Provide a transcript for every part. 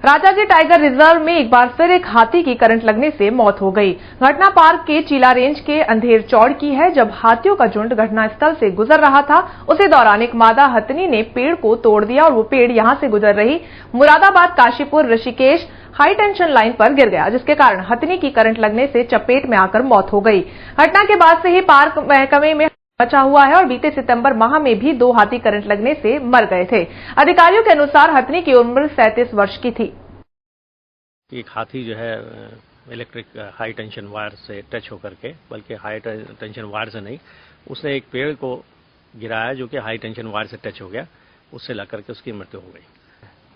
Rajaji tiger reserve में एक बार फिर एक हाथी की करंट लगने से मौत हो गई। घटना पार्क के चीला रेंज के अंधेर चौड़ की है। जब हाथियों का झुंड घटनास्थल से गुजर रहा था, उसी दौरान एक मादा हथिनी ने पेड़ को तोड़ दिया और वो पेड़ यहां से गुजर रही Moradabad Kashipur Rishikesh high tension line पर गिर गया, जिसके कारण हथिनी की करंट लगने से चपेट में आकर मौत हो गई। घटना के बाद से ही पार्क महकमे में मचा हुआ है और बीते सितंबर माह में भी 2 हाथी करंट लगने से मर गए थे। अधिकारियों के अनुसार हथिनी की उम्र 37 वर्ष की थी। एक हाथी जो है इलेक्ट्रिक हाई टेंशन वायर से टच होकर के, बल्कि हाई टेंशन वायर से नहीं, उसने एक पेड़ को गिराया जो कि हाई टेंशन वायर से टच हो गया, उससे लग करके उसकी मृत्यु हो गई।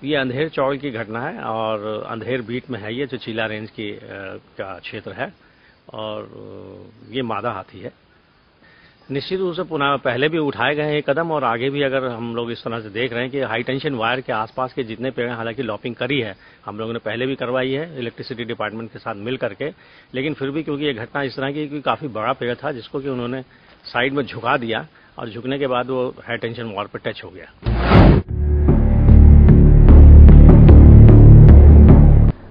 ये अंधेर चौड़ की घटना है और अंधेर बीट में है, ये जो चीला रेंज की का क्षेत्र है और ये मादा हाथी है। निश्चित रूप से पुनः पहले भी उठाए गए हैं ये कदम और आगे भी अगर हम लोग इस तरह से देख रहे हैं कि हाई टेंशन वायर के आसपास के जितने पेड़ हैं, हालांकि लॉपिंग करी है हम लोगों ने पहले भी करवाई है इलेक्ट्रिसिटी डिपार्टमेंट के साथ मिल करके, लेकिन फिर भी क्योंकि ये घटना इस तरह की काफी बड़ा पेड़ था जिसको कि उन्होंने साइड में झुका दिया और झुकने के बाद वो हाई टेंशन वायर पर टच हो गया।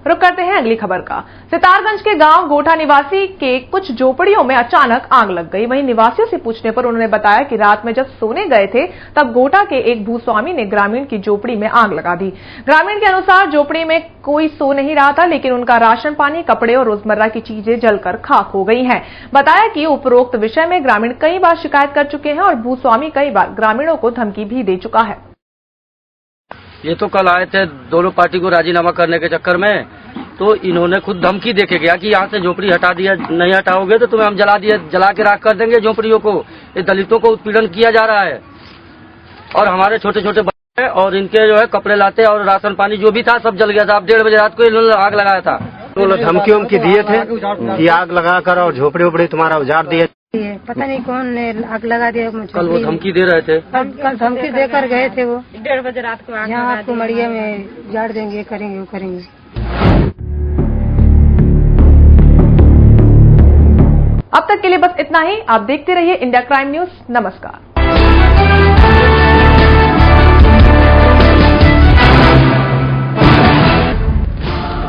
रुक करते हैं अगली खबर का। सितारगंज के गांव गोठा निवासी के कुछ झोपड़ियों में अचानक आग लग गई। वहीं निवासियों से पूछने पर उन्होंने बताया कि रात में जब सोने गए थे तब गोठा के एक भूस्वामी ने ग्रामीण की झोपड़ी में आग लगा दी। ग्रामीण के अनुसार झोपड़ी में कोई सो नहीं रहा था, लेकिन उनका राशन पानी, कपड़े और रोजमर्रा की चीजें जलकर खाक हो गई हैं। बताया कि उपरोक्त विषय में ग्रामीण कई बार शिकायत कर चुके हैं और भूस्वामी कई बार ग्रामीणों को धमकी भी दे चुका है। ये तो कल आए थे दोनों पार्टी को राजीनामा करने के चक्कर में, तो इन्होंने खुद धमकी देके गया कि यहाँ से झोपड़ी हटा दिया, नहीं हटाओगे तो तुम्हें हम जला के राख कर देंगे झोपड़ियों को। ये दलितों को उत्पीड़न किया जा रहा है और हमारे छोटे छोटे बच्चे और इनके जो है कपड़े लाते और राशन पानी जो भी था सब जल गया था। अब 1:30 बजे रात को इन्होंने आग लगाया था। धमकी उमकी दिए थे कि आग लगाकर और झोपड़ी उपड़ी तुम्हारा उजाड़ दिए। पता नहीं कौन ने आग लगा दिया। कल वो धमकी दे रहे थे, कल धमकी देकर गए थे। वो 1:30 बजे रात को यहाँ आपको मड़िया में उजाड़ देंगे, करेंगे वो करेंगे। अब तक के लिए बस इतना ही। आप देखते रहिए इंडिया क्राइम न्यूज। नमस्कार।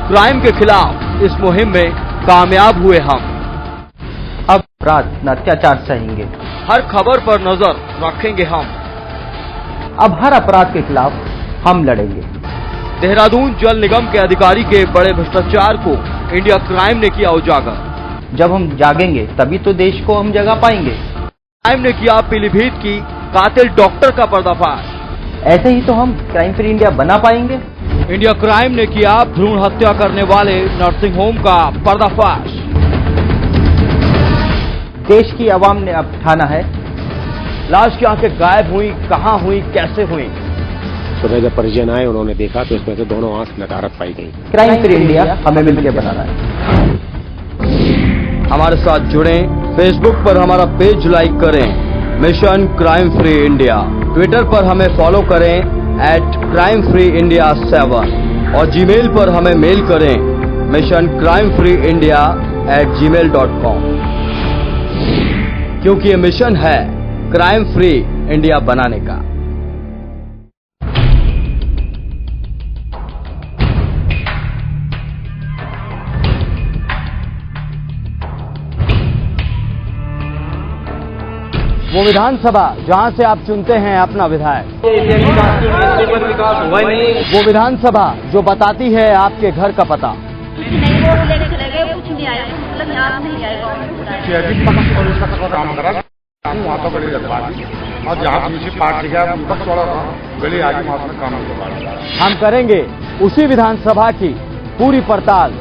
क्राइम के खिलाफ इस मुहिम में कामयाब हुए हम। अब अपराध न अत्याचार सहेंगे। हर खबर पर नजर रखेंगे हम। अब हर अपराध के खिलाफ हम लड़ेंगे। देहरादून जल निगम के अधिकारी के बड़े भ्रष्टाचार को इंडिया क्राइम ने किया उजागर। जब हम जागेंगे तभी तो देश को हम जगा पाएंगे। क्राइम ने किया पीलीभीत की कातिल डॉक्टर का पर्दाफाश। ऐसे ही तो हम क्राइम फ्री इंडिया बना पाएंगे। इंडिया क्राइम ने किया भ्रूण हत्या करने वाले नर्सिंग होम का पर्दाफाश। देश की आवाम ने अब ठाना है। लाश की आंखें गायब हुई, कहां हुई, कैसे हुई। सुबह जब परिजन आए उन्होंने देखा तो इसमें से दोनों आंख नदारत पाई गई। क्राइम फ्री इंडिया हमें मिलकर बनाना है। हमारे साथ जुड़ें, फेसबुक पर हमारा पेज लाइक करें, mission crime free India. Twitter पर हमें फॉलो करें @crimefreeindia7 और जीमेल पर हमें मेल करें missioncrimefreeindia@gmail.com, क्योंकि ये मिशन है क्राइम फ्री इंडिया बनाने का। वो विधानसभा जहां से आप चुनते हैं अपना विधायक, वो विधानसभा जो बताती है आपके घर का पता, हम करेंगे उसी विधानसभा की पूरी पड़ताल।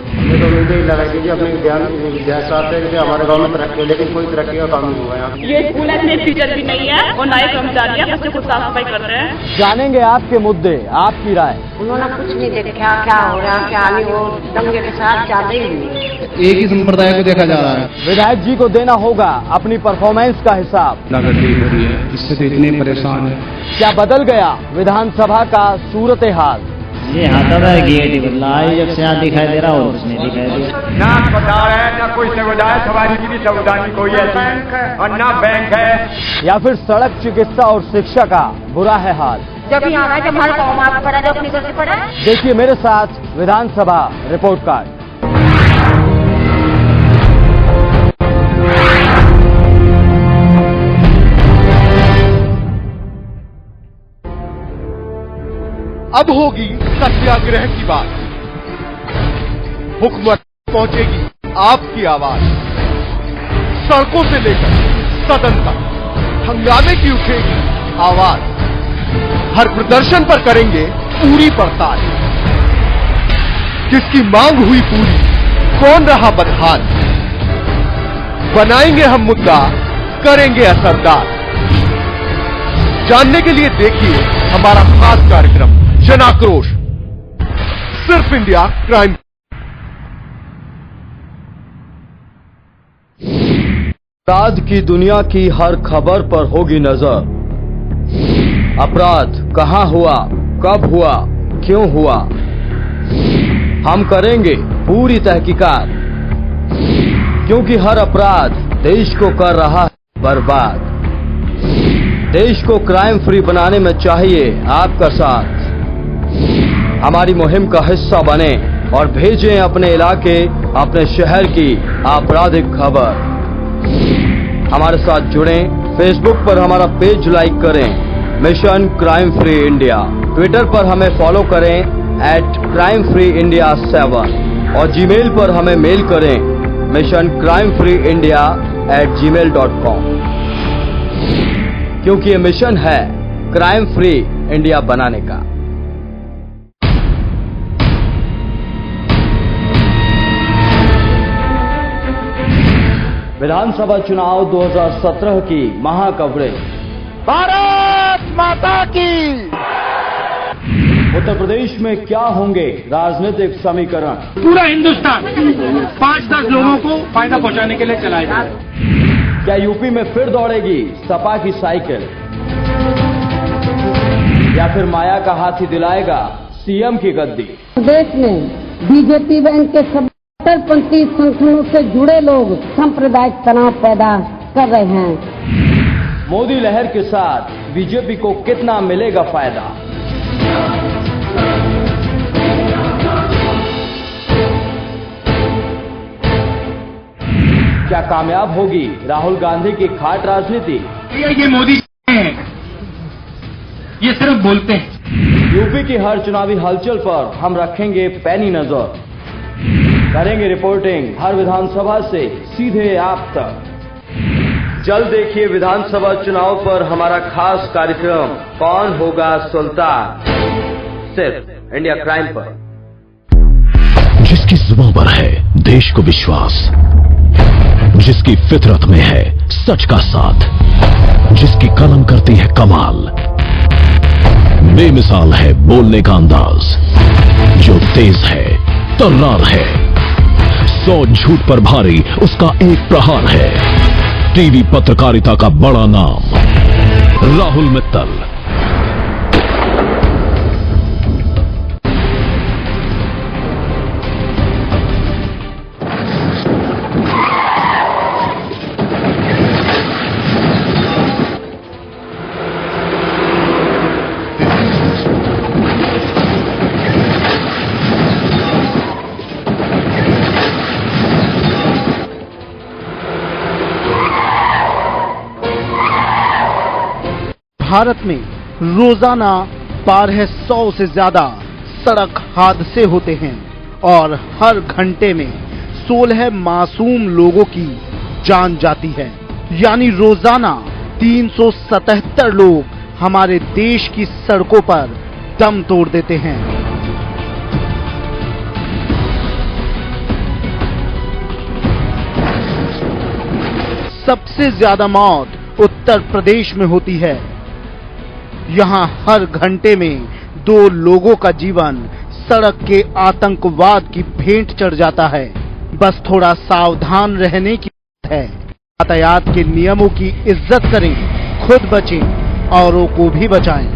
हमारे गाँव में तरक्की, लेकिन कोई तरक्की का काम नहीं हुआ है। ये स्कूल में टीचर भी नहीं है और नए कर्मचारी हैं, बच्चों को साफ सफाई कर रहे हैं। जानेंगे आपके मुद्दे, आपकी राय। उन्होंने कुछ नहीं देखा क्या हो रहा क्या नहीं, वो दंगे के साथ जाते ही नहीं। एक ही संप्रदाय को देखा जा रहा है। विधायक जी को देना होगा अपनी परफॉर्मेंस का हिसाब। इससे तो इतने परेशान है। क्या बदल गया विधानसभा का सूरत हाल। ये आता था गेट ही बदला है, जब से यहाँ दिखाई दे रहा हो उसने दिखाई दे। ना अस्पताल है, ना कोई सुविधा है, सवारी की भी सुविधा नहीं कोई ऐसी, और ना बैंक है। या फिर सड़क, चिकित्सा और शिक्षा का बुरा है हाल। जब यहाँ आए तो हमारे पाँव मार पड़ा जो अपनी गलती पड़ा। देखिए मेरे साथ विधानसभा रिपोर्ट कार्ड। अब होगी सत्याग्रह की बात, हुकूमत पहुंचेगी आपकी आवाज, सड़कों से लेकर सदन तक हंगामे की उठेगी आवाज, हर प्रदर्शन पर करेंगे पूरी पड़ताल, किसकी मांग हुई पूरी, कौन रहा बदहाल, बनाएंगे हम मुद्दा, करेंगे असरदार। जानने के लिए देखिए हमारा खास कार्यक्रम जनाक्रोश, सिर्फ इंडिया क्राइम। अपराध की दुनिया की हर खबर पर होगी नजर। अपराध कहां हुआ, कब हुआ, क्यों हुआ, हम करेंगे पूरी तहकीकात, क्योंकि हर अपराध देश को कर रहा है बर्बाद। देश को क्राइम फ्री बनाने में चाहिए आपका साथ। हमारी मुहिम का हिस्सा बने और भेजें अपने इलाके, अपने शहर की आपराधिक खबर। हमारे साथ जुड़ें, फेसबुक पर हमारा पेज लाइक करें, mission crime free India. Twitter पर हमें फॉलो करें @crimefreeindia7 और जीमेल पर हमें मेल करें missioncrimefreeindia@gmail.com, क्योंकि ये मिशन है क्राइम फ्री इंडिया बनाने का। विधानसभा चुनाव 2017 की महा कवरेज। भारत माता की। उत्तर प्रदेश में क्या होंगे राजनीतिक समीकरण? पूरा हिंदुस्तान 5-10 लोगों को फायदा पहुंचाने के लिए चलाया जाए। क्या यूपी में फिर दौड़ेगी सपा की साइकिल, या फिर माया का हाथी दिलाएगा सीएम की गद्दी? प्रदेश में बीजेपी बैंक के कट्टरपंथी संगठनों से जुड़े लोग सांप्रदायिक तनाव पैदा कर रहे हैं। मोदी लहर के साथ बीजेपी को कितना मिलेगा फायदा? क्या कामयाब होगी राहुल गांधी की खाट राजनीति? ये मोदी हैं, ये सिर्फ बोलते हैं। यूपी की हर चुनावी हलचल पर हम रखेंगे पैनी नजर, करेंगे रिपोर्टिंग हर विधानसभा से सीधे आप तक। जल्द देखिए विधानसभा चुनाव पर हमारा खास कार्यक्रम कौन होगा सुल्तान, सिर्फ इंडिया क्राइम पर। जिसकी जुबान पर है देश को विश्वास, जिसकी फितरत में है सच का साथ, जिसकी कलम करती है कमाल, बेमिसाल है बोलने का अंदाज, जो तेज है तर्रार है, 100 झूठ पर भारी उसका एक प्रहार है। टीवी पत्रकारिता का बड़ा नाम राहुल मित्तल। भारत में रोजाना 1200 से ज्यादा सड़क हादसे होते हैं और हर घंटे में 16 मासूम लोगों की जान जाती है। यानी रोजाना 377 लोग हमारे देश की सड़कों पर दम तोड़ देते हैं। सबसे ज्यादा मौत उत्तर प्रदेश में होती है। यहाँ हर घंटे में 2 लोगों का जीवन सड़क के आतंकवाद की भेंट चढ़ जाता है। बस थोड़ा सावधान रहने की बात है। यातायात के नियमों की इज्जत करें, खुद बचें, औरों को भी बचाएं।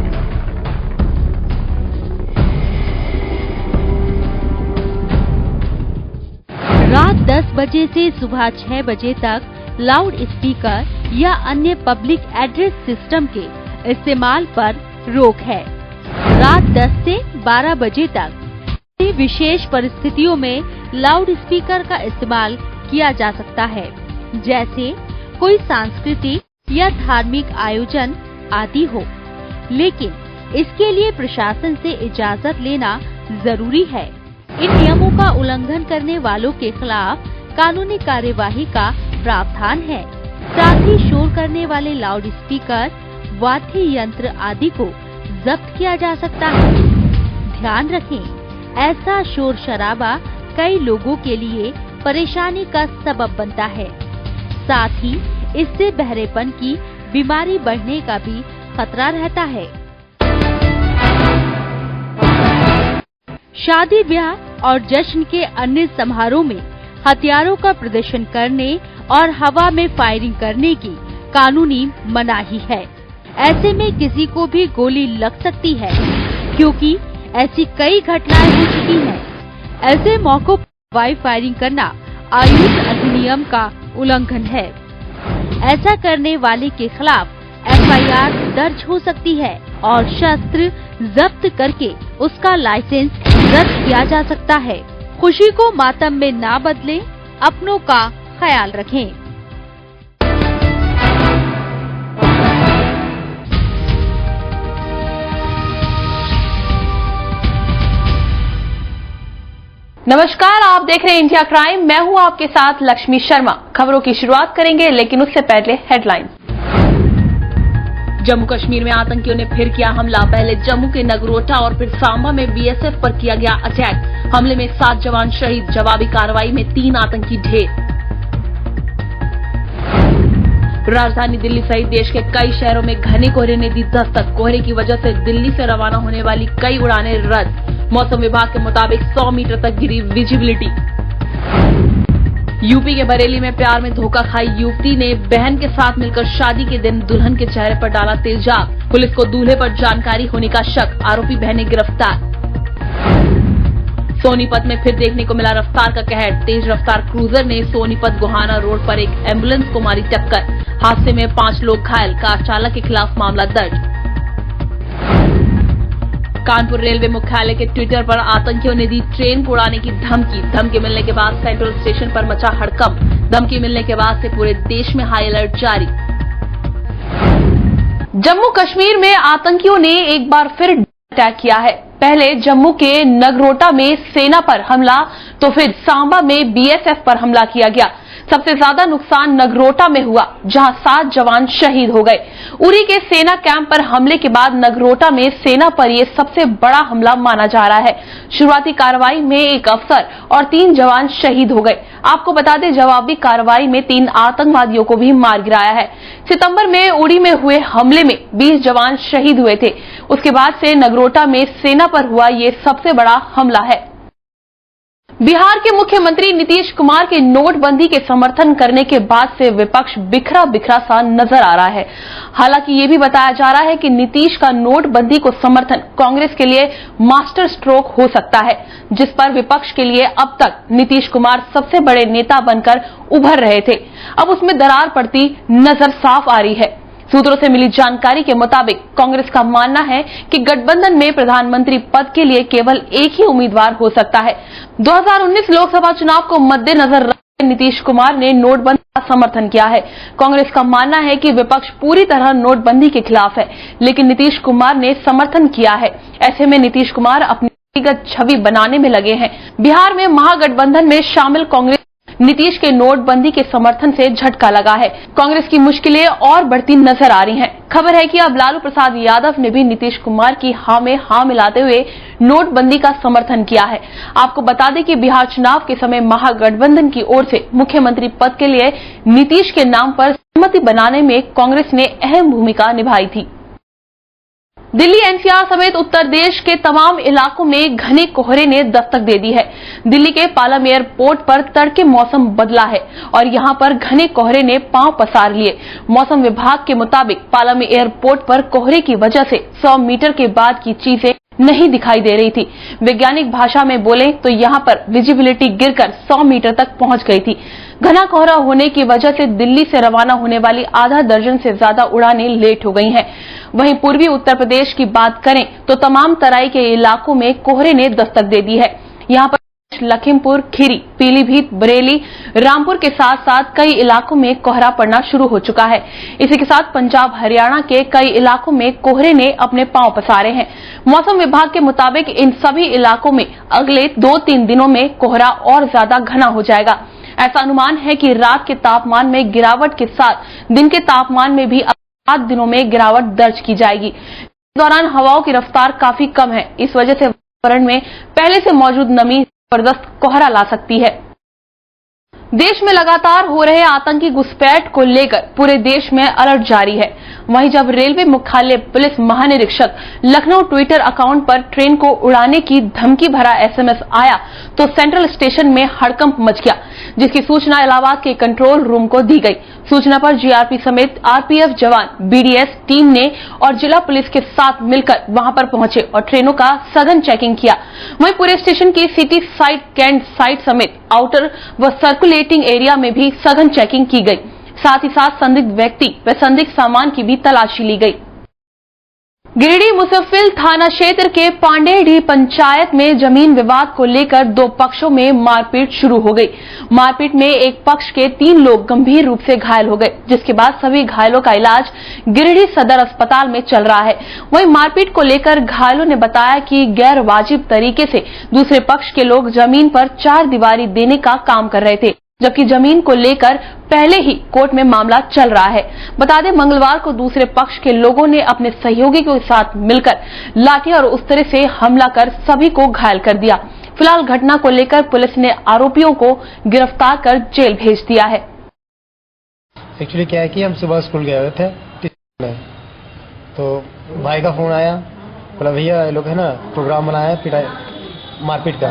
रात 10 बजे से सुबह 6 बजे तक लाउड स्पीकर या अन्य पब्लिक एड्रेस सिस्टम के इस्तेमाल पर रोक है। रात 10 से 12 बजे तक विशेष परिस्थितियों में लाउड स्पीकर का इस्तेमाल किया जा सकता है, जैसे कोई सांस्कृतिक या धार्मिक आयोजन आदि हो, लेकिन इसके लिए प्रशासन से इजाजत लेना जरूरी है। इन नियमों का उल्लंघन करने वालों के खिलाफ कानूनी कार्यवाही का प्रावधान है। साथ ही शोर करने वाले लाउड स्पीकर, वाद्य यंत्र आदि को जब्त किया जा सकता है। ध्यान रखें, ऐसा शोर शराबा कई लोगों के लिए परेशानी का सबब बनता है। साथ ही इससे बहरेपन की बीमारी बढ़ने का भी खतरा रहता है। शादी ब्याह और जश्न के अन्य समारोह में हथियारों का प्रदर्शन करने और हवा में फायरिंग करने की कानूनी मनाही है। ऐसे में किसी को भी गोली लग सकती है, क्योंकि ऐसी कई घटनाएं हो चुकी हैं। ऐसे मौकों पर हवाई फायरिंग करना आयुध अधिनियम का उल्लंघन है। ऐसा करने वाले के खिलाफ एफआईआर दर्ज हो सकती है और शस्त्र जब्त करके उसका लाइसेंस रद्द किया जा सकता है। खुशी को मातम में ना बदलें, अपनों का ख्याल रखें। नमस्कार, आप देख रहे हैं इंडिया क्राइम। मैं हूं आपके साथ लक्ष्मी शर्मा। खबरों की शुरुआत करेंगे, लेकिन उससे पहले हेडलाइन। जम्मू कश्मीर में आतंकियों ने फिर किया हमला। पहले जम्मू के नगरोटा और फिर सांबा में बीएसएफ पर किया गया अटैक। हमले में 7 जवान शहीद। जवाबी कार्रवाई में 3 आतंकी ढेर। राजधानी दिल्ली सहित देश के कई शहरों में घने कोहरे ने दी दस्तक। कोहरे की वजह से दिल्ली से रवाना होने वाली कई उड़ानें रद्द। मौसम विभाग के मुताबिक 100 मीटर तक गिरी विजिबिलिटी। यूपी के बरेली में प्यार में धोखा खाई युवती ने बहन के साथ मिलकर शादी के दिन दुल्हन के चेहरे पर डाला तेजाब। पुलिस को दूल्हे पर जानकारी होने का शक। आरोपी बहनें गिरफ्तार। सोनीपत में फिर देखने को मिला रफ्तार का कहर। तेज रफ्तार क्रूजर ने सोनीपत गोहाना रोड पर एक एम्बुलेंस को मारी टक्कर। हादसे में 5 लोग घायल। कार चालक के खिलाफ मामला दर्ज। कानपुर रेलवे मुख्यालय के ट्विटर पर आतंकियों ने दी ट्रेन को उड़ाने की धमकी। धमकी मिलने के बाद सेंट्रल स्टेशन पर मचा हड़कंप। धमकी मिलने के बाद से पूरे देश में हाई अलर्ट जारी। जम्मू कश्मीर में आतंकियों ने एक बार फिर अटैक किया है। पहले जम्मू के नगरोटा में सेना पर हमला, तो फिर सांबा में बीएसएफ पर हमला किया गया। सबसे ज्यादा नुकसान नगरोटा में हुआ, जहां 7 जवान शहीद हो गए। उरी के सेना कैंप पर हमले के बाद नगरोटा में सेना पर यह सबसे बड़ा हमला माना जा रहा है। शुरुआती कार्रवाई में 1 अफसर और 3 जवान शहीद हो गए। आपको बता दें, जवाबी कार्रवाई में 3 आतंकवादियों को भी मार गिराया है। सितंबर में उड़ी में हुए हमले में 20 जवान शहीद हुए थे। उसके बाद से नगरोटा में सेना पर हुआ ये सबसे बड़ा हमला है। बिहार के मुख्यमंत्री नीतीश कुमार के नोटबंदी के समर्थन करने के बाद से विपक्ष बिखरा बिखरा सा नजर आ रहा है। हालांकि ये भी बताया जा रहा है कि नीतीश का नोटबंदी को समर्थन कांग्रेस के लिए मास्टर स्ट्रोक हो सकता है, जिस पर विपक्ष के लिए अब तक नीतीश कुमार सबसे बड़े नेता बनकर उभर रहे थे। अब उसमें दरार पड़ती नजर साफ आ रही है। सूत्रों से मिली जानकारी के मुताबिक कांग्रेस का मानना है कि गठबंधन में प्रधानमंत्री पद के लिए केवल एक ही उम्मीदवार हो सकता है। 2019 लोकसभा चुनाव को मद्देनजर रखते नीतीश कुमार ने नोटबंदी का समर्थन किया है। कांग्रेस का मानना है कि विपक्ष पूरी तरह नोटबंदी के खिलाफ है, लेकिन नीतीश कुमार ने समर्थन किया है। ऐसे में नीतीश कुमार अपनी व्यक्तिगत छवि बनाने में लगे हैं। बिहार में महागठबंधन में शामिल कांग्रेस नीतीश के नोटबंदी के समर्थन से झटका लगा है। कांग्रेस की मुश्किलें और बढ़ती नजर आ रही हैं। खबर है कि अब लालू प्रसाद यादव ने भी नीतीश कुमार की हां में हां मिलाते हुए नोटबंदी का समर्थन किया है। आपको बता दें कि बिहार चुनाव के समय महागठबंधन की ओर से मुख्यमंत्री पद के लिए नीतीश के नाम पर सहमति बनाने में कांग्रेस ने अहम भूमिका निभाई थी। दिल्ली एनसीआर समेत उत्तर देश के तमाम इलाकों में घने कोहरे ने दस्तक दे दी है। दिल्ली के पालम एयरपोर्ट पर तड़के मौसम बदला है और यहां पर घने कोहरे ने पांव पसार लिए। मौसम विभाग के मुताबिक पालम एयरपोर्ट पर कोहरे की वजह से 100 मीटर के बाद की चीजें नहीं दिखाई दे रही थी। वैज्ञानिक भाषा में बोले तो यहां पर विजिबिलिटी गिरकर 100 मीटर तक पहुंच गई थी। घना कोहरा होने की वजह से दिल्ली से रवाना होने वाली आधा दर्जन से ज्यादा उड़ानें लेट हो गई हैं। वहीं पूर्वी उत्तर प्रदेश की बात करें तो तमाम तराई के इलाकों में कोहरे ने दस्तक दे दी है। यहां पर लखीमपुर खीरी, पीलीभीत, बरेली, रामपुर के साथ साथ कई इलाकों में कोहरा पड़ना शुरू हो चुका है। इसी के साथ पंजाब, हरियाणा के कई इलाकों में कोहरे ने अपने पांव पसारे हैं। मौसम विभाग के मुताबिक इन सभी इलाकों में अगले 2-3 दिनों में कोहरा और ज्यादा घना हो जाएगा। ऐसा अनुमान है कि रात के तापमान में गिरावट के साथ दिन के तापमान में भी 7 दिनों में गिरावट दर्ज की जाएगी। इस दौरान हवाओं की रफ्तार काफी कम है। इस वजह से वातावरण में पहले से मौजूद नमी जबरदस्त कोहरा ला सकती है। देश में लगातार हो रहे आतंकी घुसपैठ को लेकर पूरे देश में अलर्ट जारी है। वहीं जब रेलवे मुख्यालय पुलिस महानिरीक्षक लखनऊ ट्विटर अकाउंट पर ट्रेन को उड़ाने की धमकी भरा एसएमएस आया तो सेंट्रल स्टेशन में हड़कंप मच गया, जिसकी सूचना इलाहाबाद के कंट्रोल रूम को दी गई। सूचना पर जीआरपी समेत आरपीएफ जवान, बीडीएस टीम ने और जिला पुलिस के साथ मिलकर वहां पर पहुंचे और ट्रेनों का सघन चेकिंग किया। वहीं पूरे स्टेशन की सिटी साइड, कैंट साइड समेत आउटर व सर्कुलेटिंग एरिया में भी सघन चेकिंग की गई। साथ ही साथ संदिग्ध व्यक्ति व संदिग्ध सामान की भी तलाशी ली गई। गिरिडीह मुसफ्फिल थाना क्षेत्र के पांडेडीह पंचायत में जमीन विवाद को लेकर 2 पक्षों में मारपीट शुरू हो गई। मारपीट में एक पक्ष के 3 लोग गंभीर रूप से घायल हो गए, जिसके बाद सभी घायलों का इलाज गिरिडीह सदर अस्पताल में चल रहा है। वहीं मारपीट को लेकर घायलों ने बताया कि गैर वाजिब तरीके से दूसरे पक्ष के लोग जमीन पर 4 दीवारी देने का काम कर रहे थे, जबकि जमीन को लेकर पहले ही कोर्ट में मामला चल रहा है। बता दें, मंगलवार को दूसरे पक्ष के लोगों ने अपने सहयोगी के साथ मिलकर लाठी और उस तरह से हमला कर सभी को घायल कर दिया। फिलहाल घटना को लेकर पुलिस ने आरोपियों को गिरफ्तार कर जेल भेज दिया है। एक्चुअली क्या है कि हम सुबह स्कूल गए हुए थे तो भाई का फोन आया, बोला भैया ये लोग है ना प्रोग्राम बनाया पिटाई मारपीट का।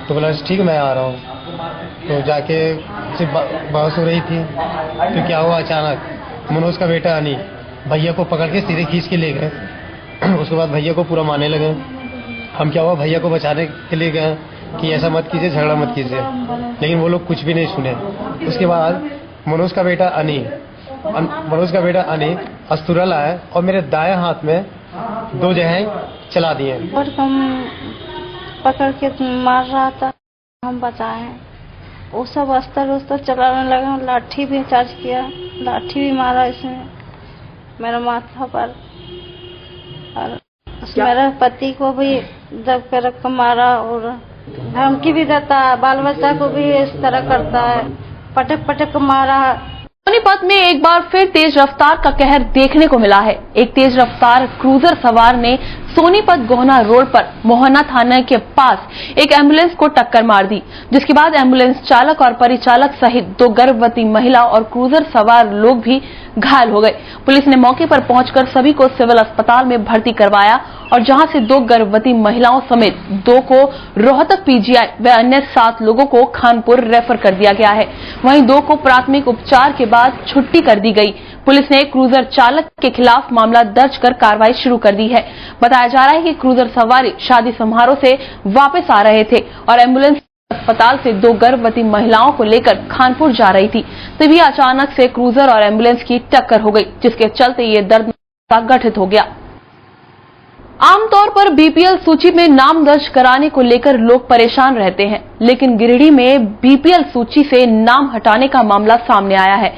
तो बोला ठीक है मैं आ रहा हूँ। तो जाके सिर्फ बहस हो रही थी, तो क्या हुआ अचानक मनोज का बेटा अनी भैया को पकड़ के सीधे खींच के ले गए। उसके बाद भैया को पूरा मारने लगे। हम क्या हुआ भैया को बचाने के लिए गए कि ऐसा मत कीजिए, झगड़ा मत कीजिए, लेकिन वो लोग कुछ भी नहीं सुने। उसके बाद मनोज का बेटा अनी अस्तूरा लाया और मेरे दाएं हाथ में 2 जगह चला दिए और हम पकड़ के मार रहा था, हम बचाए। वो सब अस्तर चलाने लगा, लाठी भी चार्ज किया, लाठी भी मारा इसमें मेरा माथा पर, और मेरे पति को भी दब कर रख मारा और धमकी भी देता है, बाल बच्चा को भी इस तरह करता है, पटक पटक मारा। सोनीपत में एक बार फिर तेज रफ्तार का कहर देखने को मिला है। एक तेज रफ्तार क्रूजर सवार ने सोनीपत गोहना रोड पर मोहना थाना के पास एक एम्बुलेंस को टक्कर मार दी, जिसके बाद एम्बुलेंस चालक और परिचालक सहित 2 गर्भवती महिला और क्रूजर सवार लोग भी घायल हो गए। पुलिस ने मौके पर पहुंचकर सभी को सिविल अस्पताल में भर्ती करवाया और जहां से 2 गर्भवती महिलाओं समेत 2 को रोहतक पीजीआई व अन्य 7 लोगों को खानपुर रेफर कर दिया गया है। वहीं 2 को प्राथमिक उपचार के बाद छुट्टी कर दी गई। पुलिस ने क्रूजर चालक के खिलाफ मामला दर्ज कर कार्रवाई शुरू कर दी है। बताया जा रहा है कि क्रूजर सवारी शादी समारोह से वापस आ रहे थे और एम्बुलेंस अस्पताल से 2 गर्भवती महिलाओं को लेकर खानपुर जा रही थी, तभी अचानक से क्रूजर और एम्बुलेंस की टक्कर हो गई, जिसके चलते ये दर्दनाक घटित हो गया। आमतौर पर बीपीएल सूची में नाम दर्ज कराने को लेकर लोग परेशान रहते हैं, लेकिन गिरिडीह में बीपीएल सूची से नाम हटाने का मामला सामने आया है।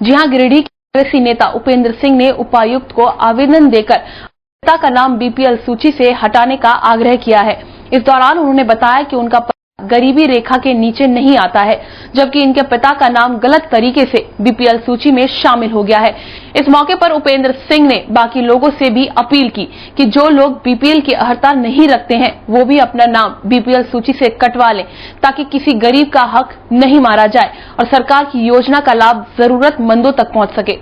जी हां, गिरिडीह के कांग्रेसी नेता उपेंद्र सिंह ने उपायुक्त को आवेदन देकर पिता का नाम बीपीएल सूची से हटाने का आग्रह किया है। इस दौरान उन्होंने बताया कि उनका गरीबी रेखा के नीचे नहीं आता है, जबकि इनके पिता का नाम गलत तरीके से बीपीएल सूची में शामिल हो गया है। इस मौके पर उपेंद्र सिंह ने बाकी लोगों से भी अपील की कि जो लोग बीपीएल की अर्हता नहीं रखते हैं वो भी अपना नाम बीपीएल सूची से कटवा लें, ताकि किसी गरीब का हक नहीं मारा जाए और सरकार की योजना का लाभ जरूरतमंदों तक पहुंच सके।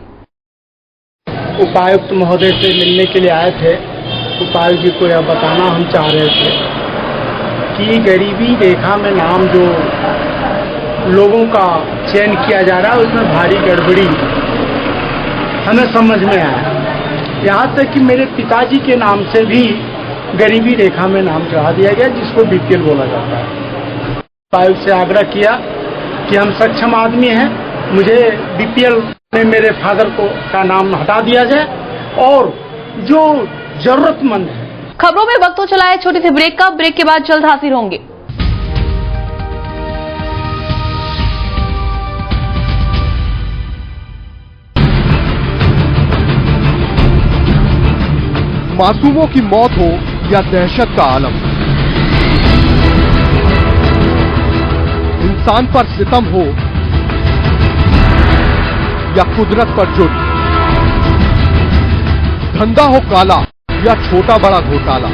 उपायुक्त महोदय से मिलने के लिए आए थे। उपायुक्त जी को यह बताना हम चाह रहे थे कि गरीबी रेखा में नाम जो लोगों का चयन किया जा रहा है उसमें भारी गड़बड़ी हमें समझ में आया। यहाँ तक कि मेरे पिताजी के नाम से भी गरीबी रेखा में नाम चढ़ा दिया गया, जिसको बीपीएल बोला जाता है। आयोग से आग्रह किया कि हम सक्षम आदमी हैं, मुझे बीपीएल में मेरे फादर का नाम हटा दिया जाए और जो जरूरतमंद है। खबरों में वक्त हो चला है छोटे से ब्रेक का। ब्रेक के बाद जल्द हाजिर होंगे। मासूमों की मौत हो या दहशत का आलम, इंसान पर सितम हो या कुदरत पर जुर्म, धंधा हो काला या छोटा बड़ा घोटाला,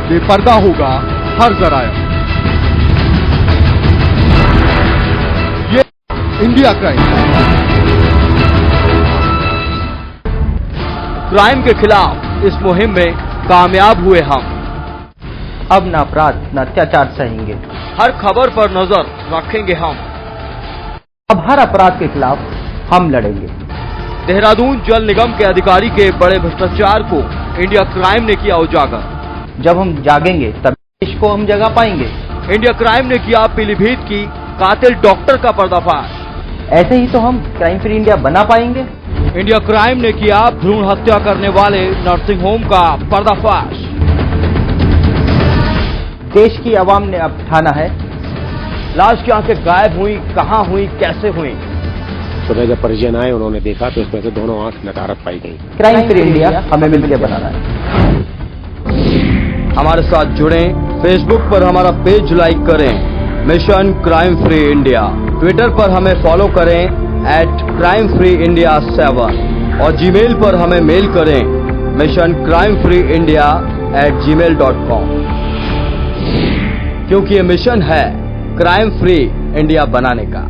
बेपर्दा होगा हर जराया। ये इंडिया क्राइम के खिलाफ इस मुहिम में कामयाब हुए हम। अब न अपराध न अत्याचार सहेंगे, हर खबर पर नजर रखेंगे हम। अब हर अपराध के खिलाफ हम लड़ेंगे। देहरादून जल निगम के अधिकारी के बड़े भ्रष्टाचार को इंडिया क्राइम ने किया उजागर। जब हम जागेंगे तब देश को हम जगा पाएंगे। इंडिया क्राइम ने किया पीलीभीत की कातिल डॉक्टर का पर्दाफाश। ऐसे ही तो हम क्राइम फ्री इंडिया बना पाएंगे। इंडिया क्राइम ने किया भ्रूण हत्या करने वाले नर्सिंग होम का पर्दाफाश। देश की आवाम ने अब ठाना है, लाश की आंखें गायब हुई, कहां हुई, कैसे हुई। सुबह जब परिजन आए उन्होंने देखा तो इसमें से दोनों आंख नकारत पाई गई। क्राइम फ्री इंडिया हमें मिलकर बनाना है। हमारे साथ जुड़ें, फेसबुक पर हमारा पेज लाइक करें, mission crime free India. Twitter पर हमें फॉलो करें @crimefreeindia7 और जीमेल पर हमें मेल करें missioncrimefreeindia@gmail.com, क्योंकि ये मिशन है क्राइम फ्री इंडिया बनाने का।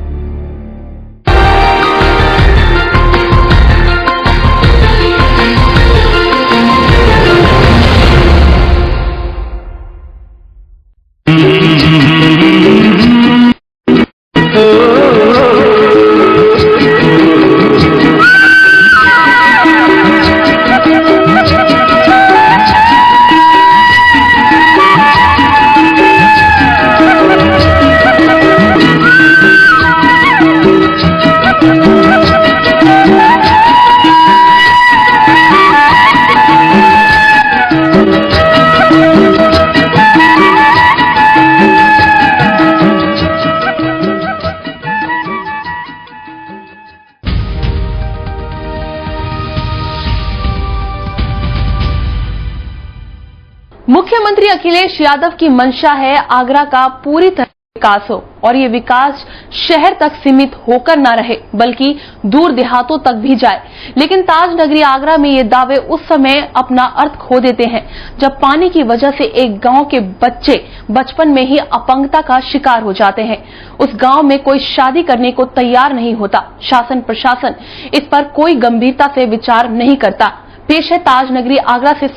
मुख्यमंत्री अखिलेश यादव की मंशा है आगरा का पूरी तरह विकास हो और ये विकास शहर तक सीमित होकर न रहे बल्कि दूर देहातों तक भी जाए। लेकिन ताज नगरी आगरा में ये दावे उस समय अपना अर्थ खो देते हैं जब पानी की वजह से एक गांव के बच्चे बचपन में ही अपंगता का शिकार हो जाते हैं। उस गांव में कोई शादी करने को तैयार नहीं होता। शासन प्रशासन इस पर कोई गंभीरता से विचार नहीं करता। पेश है ताज नगरी आगरा से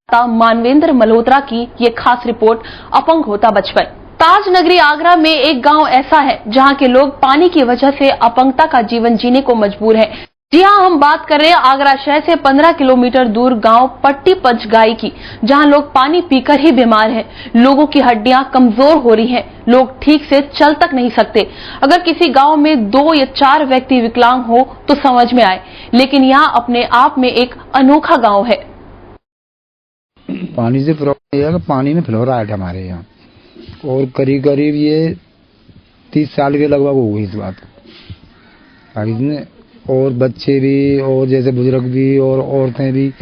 मानवेंद्र मल्होत्रा की ये खास रिपोर्ट, अपंग होता बचपन। ताज नगरी आगरा में एक गांव ऐसा है जहां के लोग पानी की वजह से अपंगता का जीवन जीने को मजबूर हैं। जी हां, हम बात कर रहे हैं आगरा शहर से 15 किलोमीटर दूर गांव पट्टी पंचगाई की, जहां लोग पानी पीकर ही बीमार हैं। लोगों की हड्डियां कमजोर हो रही हैं, लोग ठीक से चल तक नहीं सकते। अगर किसी गांव में 2 या 4 व्यक्ति विकलांग हो तो समझ में आए, लेकिन यहां अपने आप में एक अनोखा गांव है। पानी से प्रॉब्लम यह है कि पानी में फ्लोराइड है हमारे यहाँ, और करीब करीब ये 30 साल के लगभग हो गई इस बात को। और बच्चे भी और जैसे बुजुर्ग भी और औरतें भी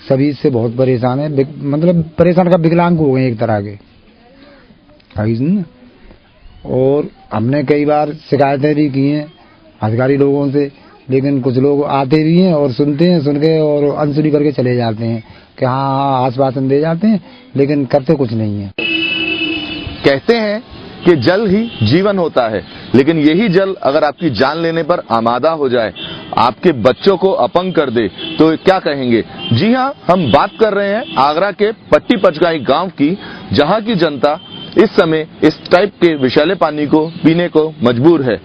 सभी इससे बहुत परेशान है, मतलब परेशान का विकलांग हो गए एक तरह के। और हमने कई बार शिकायतें भी की हैं अधिकारी लोगों से, लेकिन कुछ लोग आते भी हैं और सुनते हैं, सुन के और अनसुनी करके चले जाते हैं कि हाँ आश्वासन दे जाते हैं, लेकिन करते कुछ नहीं है। कहते हैं कि जल ही जीवन होता है, लेकिन यही जल अगर आपकी जान लेने पर आमादा हो जाए, आपके बच्चों को अपंग कर दे, तो क्या कहेंगे। जी हाँ, हम बात कर रहे हैं आगरा के पट्टी पंचगाई गांव की, जहां की जनता इस समय इस टाइप के विषैले पानी को पीने को मजबूर है।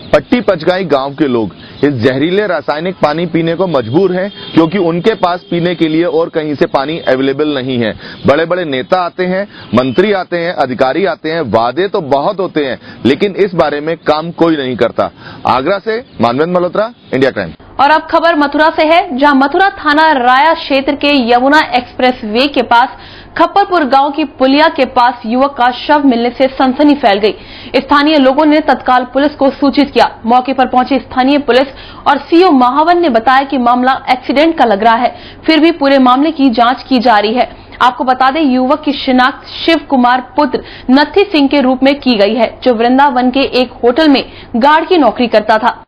पट्टी पचगाई गांव के लोग इस जहरीले रासायनिक पानी पीने को मजबूर हैं, क्योंकि उनके पास पीने के लिए और कहीं से पानी अवेलेबल नहीं है। बड़े बड़े नेता आते हैं, मंत्री आते हैं, अधिकारी आते हैं, वादे तो बहुत होते हैं, लेकिन इस बारे में काम कोई नहीं करता। आगरा से मानवेंद्र मल्होत्रा, इंडिया क्राइम। और अब खबर मथुरा से है, जहां मथुरा थाना राया क्षेत्र के यमुना एक्सप्रेस वे के पास खप्परपुर गांव की पुलिया के पास युवक का शव मिलने से सनसनी फैल गई। स्थानीय लोगों ने तत्काल पुलिस को सूचित किया। मौके पर पहुंची स्थानीय पुलिस और सीओ महावन ने बताया कि मामला एक्सीडेंट का लग रहा है, फिर भी पूरे मामले की जांच की जा रही है। आपको बता दें, युवक की शिनाख्त शिव कुमार पुत्र नत्थी सिंह के रूप में की गई है, जो वृंदावन के एक होटल में गार्ड की नौकरी करता था।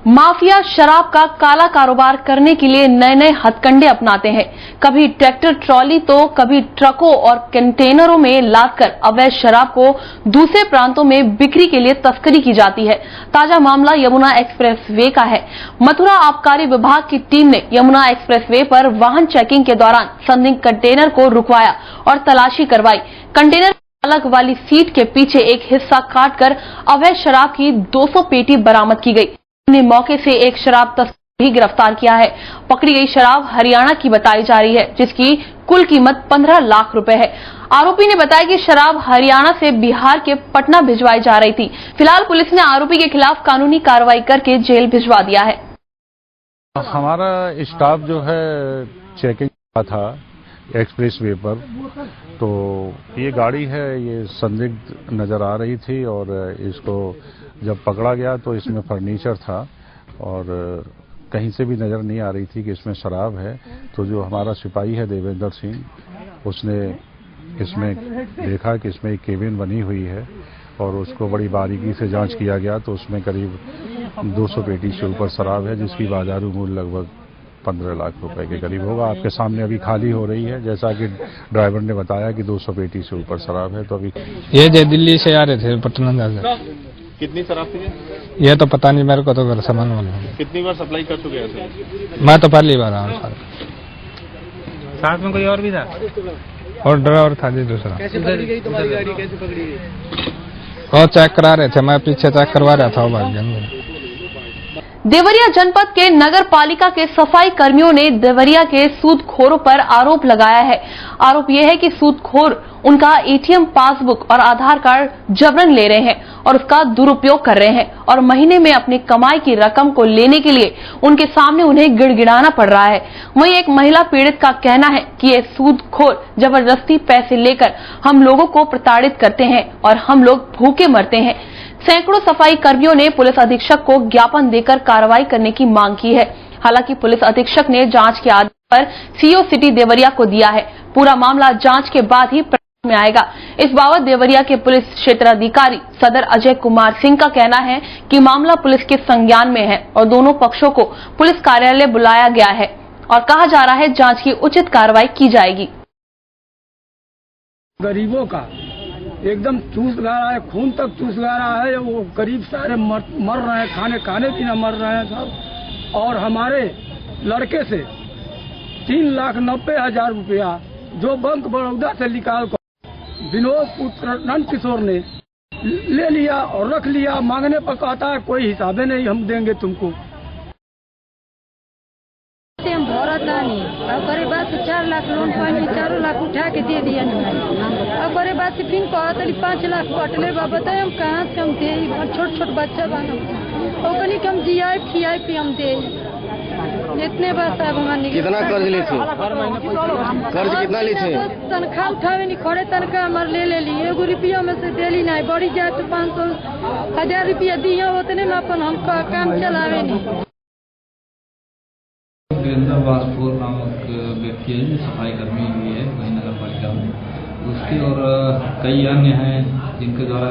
माफिया शराब का काला कारोबार करने के लिए नए नए हथकंडे अपनाते हैं। कभी ट्रैक्टर ट्रॉली तो कभी ट्रकों और कंटेनरों में लादकर अवैध शराब को दूसरे प्रांतों में बिक्री के लिए तस्करी की जाती है। ताजा मामला यमुना एक्सप्रेस वे का है। मथुरा आबकारी विभाग की टीम ने यमुना एक्सप्रेस वे पर वाहन चेकिंग के दौरान संदिग्ध कंटेनर को रुकवाया और तलाशी करवाई। कंटेनर चालक वाली सीट के पीछे एक हिस्सा काटकर अवैध शराब की 200 पेटी बरामद की गई। ने मौके से एक शराब तस्कर भी गिरफ्तार किया है। पकड़ी गई शराब हरियाणा की बताई जा रही है, जिसकी कुल कीमत 15 लाख रुपए है। आरोपी ने बताया कि शराब हरियाणा से बिहार के पटना भिजवाई जा रही थी। फिलहाल पुलिस ने आरोपी के खिलाफ कानूनी कार्रवाई करके जेल भिजवा दिया है। हमारा स्टाफ जो है चेकिंग का था एक्सप्रेस वे पर, तो ये गाड़ी है, ये संदिग्ध नजर आ रही थी और इसको जब पकड़ा गया तो इसमें फर्नीचर था और कहीं से भी नजर नहीं आ रही थी कि इसमें शराब है। तो जो हमारा सिपाही है देवेंद्र सिंह, उसने इसमें देखा कि इसमें एक केबिन बनी हुई है और उसको बड़ी बारीकी से जांच किया गया तो उसमें करीब 200 पेटी से ऊपर शराब है, जिसकी बाजारू मूल्य लगभग 15 लाख रुपए के करीब होगा। आपके सामने अभी खाली हो रही है, जैसा कि ड्राइवर ने बताया कि 200 पेटी से ऊपर शराब है। तो अभी ये दिल्ली से आ रहे थे पटना जाकर। कितनी शराब थी? ये तो पता नहीं मेरे को, तो घर सामान वाला। कितनी बार सप्लाई कर चुके हैं? मैं तो पहली बार आया हूँ। साथ में कोई और भी था? और ड्राइवर था जी दूसरा। कैसे पकड़ी गई तुम्हारी गाड़ी? कैसे पकड़ी गई? और चेक करा रहे थे, मैं पीछे चेक करवा रहा था, वो भाग गया। देवरिया जनपद के नगर पालिका के सफाई कर्मियों ने देवरिया के सूदखोरों पर आरोप लगाया है। आरोप यह है कि सूदखोर उनका एटीएम पासबुक और आधार कार्ड जबरन ले रहे हैं और उसका दुरुपयोग कर रहे हैं और महीने में अपनी कमाई की रकम को लेने के लिए उनके सामने उन्हें गिड़गिड़ाना पड़ रहा है। वहीं एक महिला पीड़ित का कहना है कि ये सूदखोर जबरदस्ती पैसे लेकर हम लोगों को प्रताड़ित करते हैं और हम लोग भूखे मरते हैं। सैकड़ों सफाई कर्मियों ने पुलिस अधीक्षक को ज्ञापन देकर कार्रवाई करने की मांग की है। हालांकि पुलिस अधीक्षक ने जांच के आदेश पर सीओ सिटी देवरिया को दिया है। पूरा मामला जांच के बाद ही प्रकाश में आएगा। इस बाबत देवरिया के पुलिस क्षेत्राधिकारी सदर अजय कुमार सिंह का कहना है कि मामला पुलिस के संज्ञान में है और दोनों पक्षों को पुलिस कार्यालय बुलाया गया है और कहा जा रहा है जांच की उचित कार्रवाई की जाएगी। गरीबों का एकदम चूस गा रहा है, खून तक चूस गा रहा है। वो गरीब सारे मर रहे हैं, खाने पीना मर रहे हैं सब। और हमारे लड़के से 3,90,000 रुपया जो बैंक बड़ौदा से निकाल कर विनोद पुत्र नंद किशोर ने ले लिया और रख लिया। मांगने पर कहता है कोई हिसाबे नहीं हम देंगे तुमको। हम भरता नहीं और बाद से 4 लाख लोन पानी 4 लाख उठा के दे दिया और बाद से फिर कहते 5 लाख कटले बा। बताए हम कहाँ से हम दे, छोट छोट बच्चा बना और हम जिया खिया पी हम दे। जितने बार साहब हमारे कितना कर्ज ली थी? कर्ज कितना ली थी? तनख्वाह उठावे नहीं, खड़े तनख्वाह हमारे ले लिए, एगो रुपया में से देली नहीं, बड़ी जाए तो 500-1000 रुपया दिए उतने में अपन हम काम चलावे नहीं। वीरेंद्र वासपुर नामक व्यक्ति है जो सफाई कर्मी भी है वही नगर पालिका में, उसके और कई अन्य हैं जिनके द्वारा